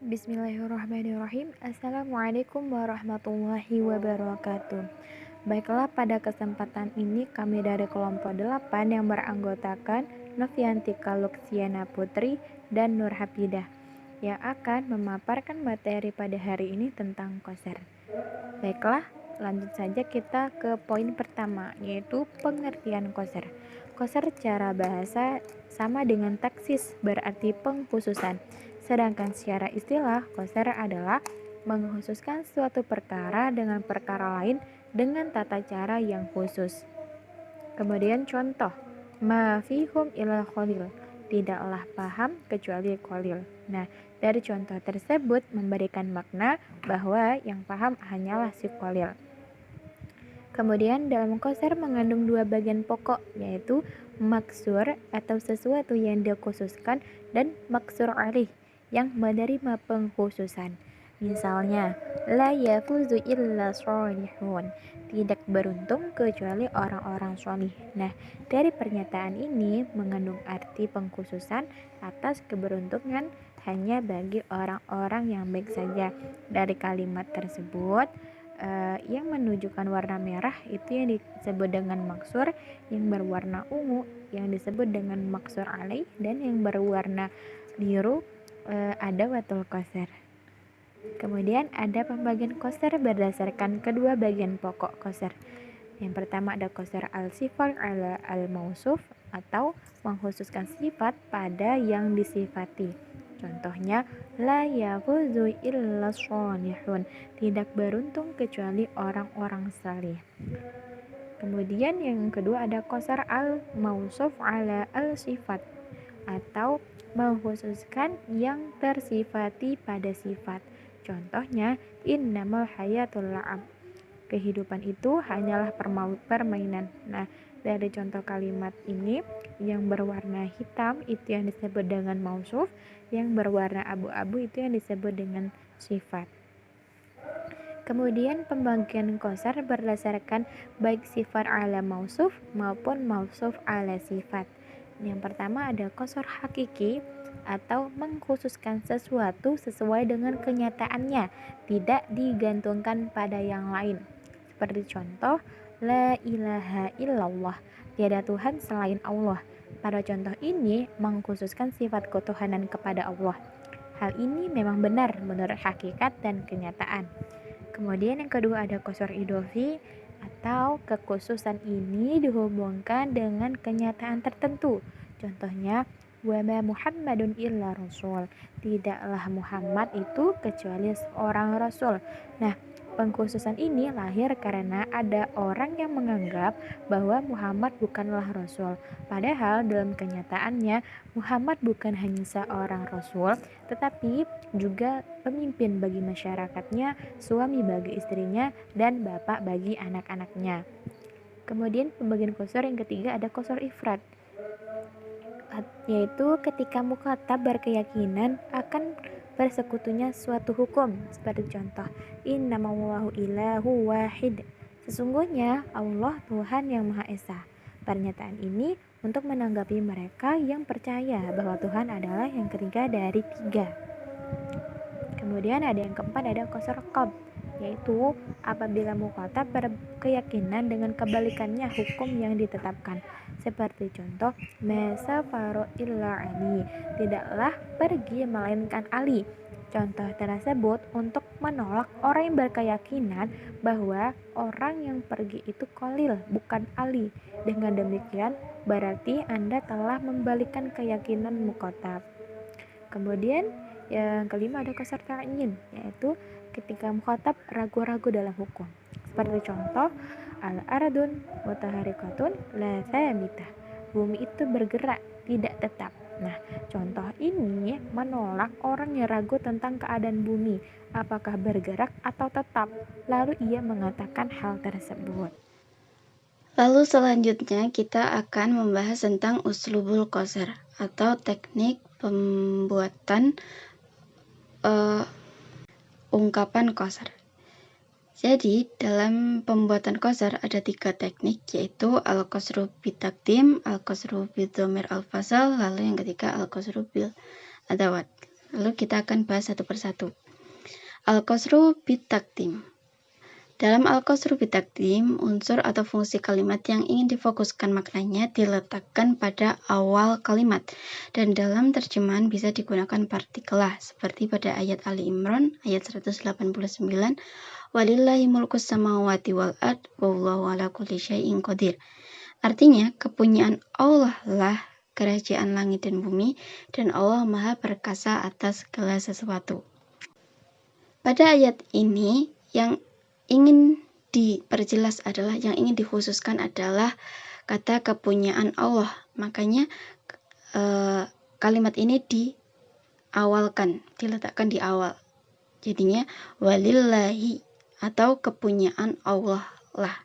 Bismillahirrahmanirrahim. Assalamualaikum warahmatullahi wabarakatuh. Baiklah, pada kesempatan ini kami dari kelompok 8 yang beranggotakan Noviantika Luxiana Putri dan Nur Hafidah yang akan memaparkan materi pada hari ini tentang Qasar. Baiklah, lanjut saja kita ke poin pertama, yaitu pengertian Qasar. Qasar secara bahasa sama dengan taksis, berarti pengkhususan. Sedangkan secara istilah, qasar adalah mengkhususkan suatu perkara dengan perkara lain dengan tata cara yang khusus. Kemudian contoh, ma fihum illa khalil, tidaklah paham kecuali khalil. Nah, dari contoh tersebut memberikan makna bahwa yang paham hanyalah si khalil. Kemudian dalam qasar mengandung dua bagian pokok, yaitu maksur atau sesuatu yang dikhususkan dan maksur alih yang menerima pengkhususan. Misalnya, la yafuzu illa sholihun, tidak beruntung kecuali orang-orang sholih. Nah, dari pernyataan ini mengandung arti pengkhususan atas keberuntungan hanya bagi orang-orang yang baik saja. Dari kalimat tersebut, yang menunjukkan warna merah itu yang disebut dengan maksur, yang berwarna ungu yang disebut dengan maksur alaih, dan yang berwarna biru ada watul qasar. Kemudian ada pembagian qasar berdasarkan kedua bagian pokok qasar. Yang pertama ada qasar al-sifat ala al-mausuf atau mengkhususkan sifat pada yang disifati. Contohnya, la yafuzu illa sholihun, tidak beruntung kecuali orang-orang saleh. Kemudian yang kedua ada qasar al-mausuf ala al-sifat atau mengkhususkan yang tersifati pada sifat. Contohnya, innamal hayatul la'ab, kehidupan itu hanyalah permainan. Nah, dari contoh kalimat ini, yang berwarna hitam itu yang disebut dengan mausuf, yang berwarna abu-abu itu yang disebut dengan sifat. Kemudian pembagian qasar berdasarkan baik sifat ala mausuf maupun mausuf ala sifat. Yang pertama ada qasar hakiki atau mengkhususkan sesuatu sesuai dengan kenyataannya, tidak digantungkan pada yang lain. Seperti contoh, la ilaha illallah, tiada Tuhan selain Allah. Pada contoh ini mengkhususkan sifat ketuhanan kepada Allah. Hal ini memang benar menurut hakikat dan kenyataan. Kemudian yang kedua ada qasar idofi atau kekhususan ini dihubungkan dengan kenyataan tertentu. Contohnya, wa ma Muhammadun illa rasul, tidaklah Muhammad itu kecuali seorang rasul. Nah, pengkhususan ini lahir karena ada orang yang menganggap bahwa Muhammad bukanlah rasul. Padahal dalam kenyataannya Muhammad bukan hanya seorang rasul, tetapi juga pemimpin bagi masyarakatnya, suami bagi istrinya, dan bapak bagi anak-anaknya. Kemudian pembagian qasar yang ketiga ada qasar ifrad, yaitu ketika mukhatab berkeyakinan akan bersekutunya suatu hukum. Seperti contoh, innamallahu ilahu wahid, sesungguhnya Allah Tuhan yang Maha Esa. Pernyataan ini untuk menanggapi mereka yang percaya bahwa Tuhan adalah yang ketiga dari tiga. Kemudian ada yang keempat ada qasar qab, yaitu apabila mukhatab berkeyakinan dengan kebalikannya hukum yang ditetapkan. Seperti contoh, ma safaru illa Ali, tidaklah pergi melainkan Ali. Contoh tersebut untuk menolak orang yang berkeyakinan bahwa orang yang pergi itu Khalil, bukan Ali. Dengan demikian berarti Anda telah membalikkan keyakinan mukhatab. Kemudian yang kelima ada qasar ta'yin, yaitu ketika mukhatab ragu-ragu dalam hukum. Seperti contoh, al-ardun mutaharikatun la thabitah, bumi itu bergerak, tidak tetap. Nah, contoh ini menolak orang yang ragu tentang keadaan bumi, apakah bergerak atau tetap. Lalu ia mengatakan hal tersebut. Lalu selanjutnya kita akan membahas tentang uslubul qasar atau teknik pembuatan ungkapan qasar. Jadi dalam pembuatan qasar ada 3 teknik, yaitu al-qasru bitakdim, al-qasru bidhamir al-fasal, lalu yang ketiga al-qasru bil adawat. Lalu kita akan bahas satu persatu. Al-qasru bitakdim. Dalam al-qasru bitakdim, unsur atau fungsi kalimat yang ingin difokuskan maknanya diletakkan pada awal kalimat, dan dalam terjemahan bisa digunakan partikelah, seperti pada ayat Ali Imran ayat 189, walillahi mulkus samawati wal ard wallahu ala kulli syai'in qadir. Artinya, kepunyaan Allah lah kerajaan langit dan bumi, dan Allah maha perkasa atas segala sesuatu. Pada ayat ini yang ingin diperjelas adalah, yang ingin dikhususkan adalah kata kepunyaan Allah. Makanya kalimat ini diletakkan di awal. Jadinya walillahi atau kepunyaan Allah lah.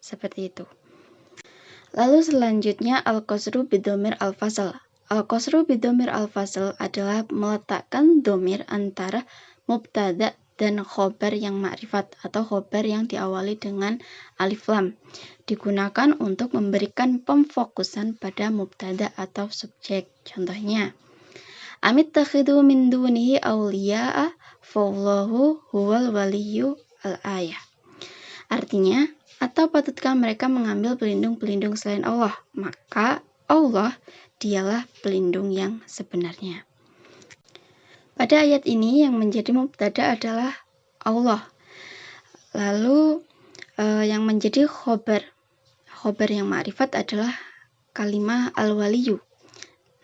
Seperti itu. Lalu selanjutnya al-qasru bidhamir al-fasl. Al-qasru bidhamir al-fasl adalah meletakkan dhamir antara mubtada dan khobar yang ma'rifat atau khobar yang diawali dengan alif lam, digunakan untuk memberikan pemfokusan pada mubtada atau subjek. Contohnya, amit takhidu min dunihi awliya'a fallahu huwal waliyyu al-ayah. Artinya, atau patutkah mereka mengambil pelindung-pelindung selain Allah? Maka Allah dialah pelindung yang sebenarnya. Pada ayat ini yang menjadi mubtada adalah Allah. Lalu yang menjadi khobar yang ma'rifat adalah kalimah al-waliyu.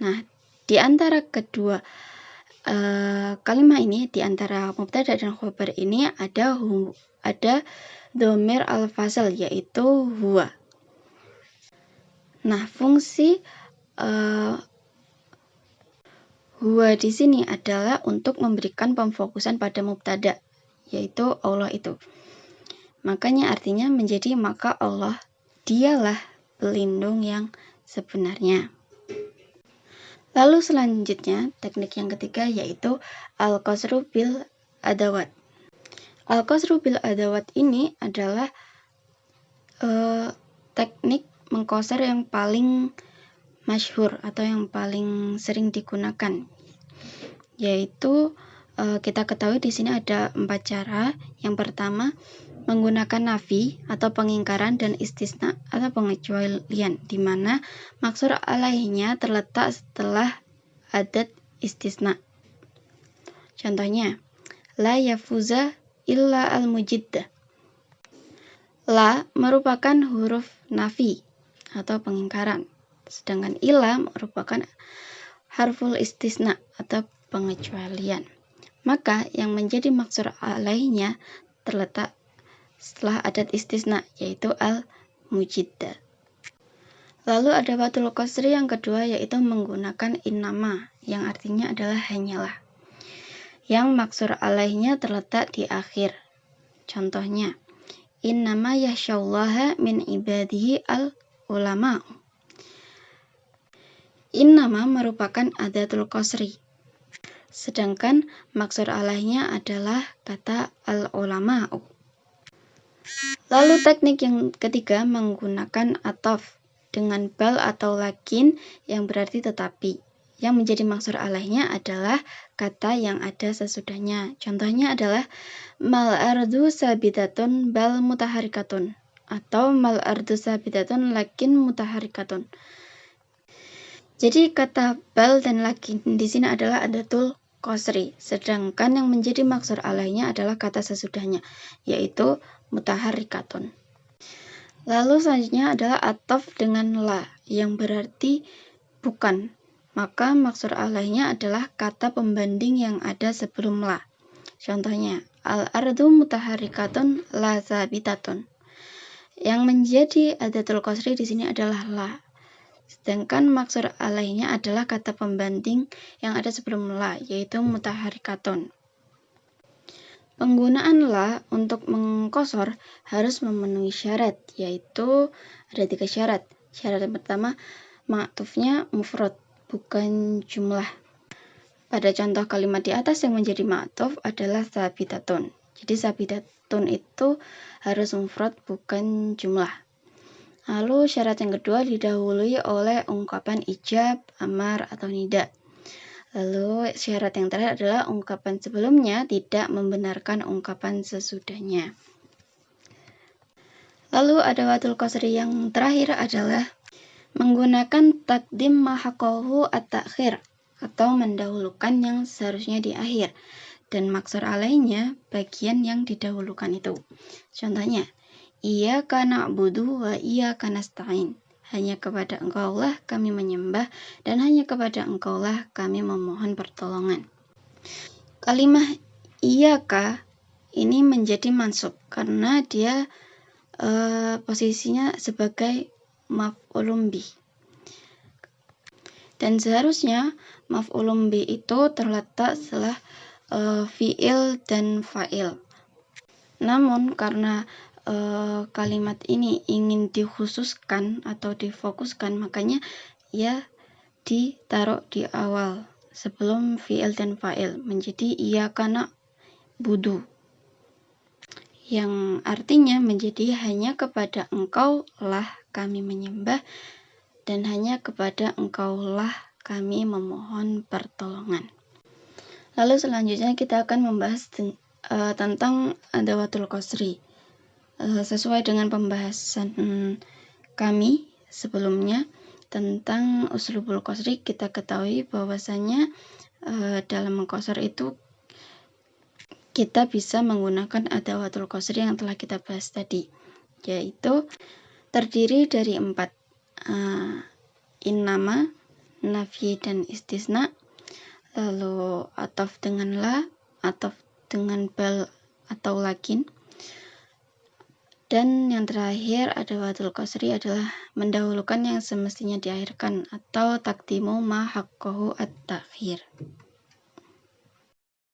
Nah, di antara kedua kalimah ini, di antara mubtada dan khobar ini ada dhamir al-fasl, yaitu huwa. Nah, fungsi huwa di sini adalah untuk memberikan pemfokusan pada mubtada, yaitu Allah itu. Makanya artinya menjadi maka Allah dialah pelindung yang sebenarnya. Lalu selanjutnya teknik yang ketiga yaitu al-qasru bil adawat. Al-qasru bil adawat ini adalah teknik mengqasar yang paling masyhur atau yang paling sering digunakan, yaitu kita ketahui di sini ada 4 cara. Yang pertama, menggunakan nafi atau pengingkaran dan istisna atau pengecualian, di mana maksur alaihnya terletak setelah adat istisna. Contohnya, la yafuza illa al-mujiddah. La merupakan huruf nafi atau pengingkaran, sedangkan ila merupakan harful istisna atau pengecualian. Maka yang menjadi maksur alaihnya terletak setelah adat istisna, yaitu al-mujiddah. Lalu ada watul qasri yang kedua, yaitu menggunakan innama, yang artinya adalah hanyalah, yang maksur alaihnya terletak di akhir. Contohnya, innama yakhsyallaha min ibadihi al-ulama. Innama merupakan adatul qasri, sedangkan maksur alaihnya adalah kata al-ulama. Lalu teknik yang ketiga menggunakan ataf dengan bal atau lakin yang berarti tetapi, yang menjadi maksur alaihnya adalah kata yang ada sesudahnya. Contohnya adalah mal ardu sabitatun bal mutaharikatun, atau mal ardu sabitatun lakin mutaharikatun. Jadi kata bal dan lakin di sini adalah adatul qasri, sedangkan yang menjadi maksur alaihnya adalah kata sesudahnya, yaitu mutaharikatun. Lalu selanjutnya adalah ataf dengan la yang berarti bukan, maka maksur alaihnya adalah kata pembanding yang ada sebelum la. Contohnya, al-ardu mutaharikatun la sabitatun. Yang menjadi adatul qasri di sini adalah la, sedangkan maksur alaihnya adalah kata pembanding yang ada sebelum la, yaitu mutaharikatun. Penggunaan la untuk mengqasar harus memenuhi syarat, yaitu ada 3 syarat. Syarat yang pertama, ma'tufnya mufrad, bukan jumlah. Pada contoh kalimat di atas yang menjadi ma'tuf adalah sabitatun. Jadi sabitatun itu harus mufrad, bukan jumlah. Lalu syarat yang kedua didahului oleh ungkapan ijab, amar, atau nida. Lalu syarat yang terakhir adalah ungkapan sebelumnya tidak membenarkan ungkapan sesudahnya. Lalu adawatul qasri yang terakhir adalah menggunakan takdim ma haqqahu at-ta'khir atau mendahulukan yang seharusnya di akhir dan maksur alainya bagian yang didahulukan itu. Contohnya, iyyaka na'budu wa iyyaka nasta'in. Hanya kepada Engkau lah kami menyembah dan hanya kepada Engkau lah kami memohon pertolongan. Kalimah iyyaka ini menjadi mansub karena dia posisinya sebagai maf'ulun bih. Dan seharusnya maf'ulun bih itu terletak setelah fi'il dan fa'il. Namun karena kalimat ini ingin dikhususkan atau difokuskan, makanya ya ditaruh di awal sebelum fi'il dan fa'il menjadi iyyaka na'budu, yang artinya menjadi hanya kepada Engkau lah kami menyembah dan hanya kepada Engkau lah kami memohon pertolongan. Lalu selanjutnya kita akan membahas tentang adawatul qasri. Sesuai dengan pembahasan kami sebelumnya tentang uslubul qasri, kita ketahui bahwasanya dalam mengqasar itu kita bisa menggunakan adawatul qasri yang telah kita bahas tadi, yaitu terdiri dari 4, innama, nafyi dan istisna, lalu ataf dengan la, ataf dengan bal atau lakin, dan yang terakhir adawatul qasri adalah mendahulukan yang semestinya diakhirkan atau takdimu ma haqqahu at-ta'khir.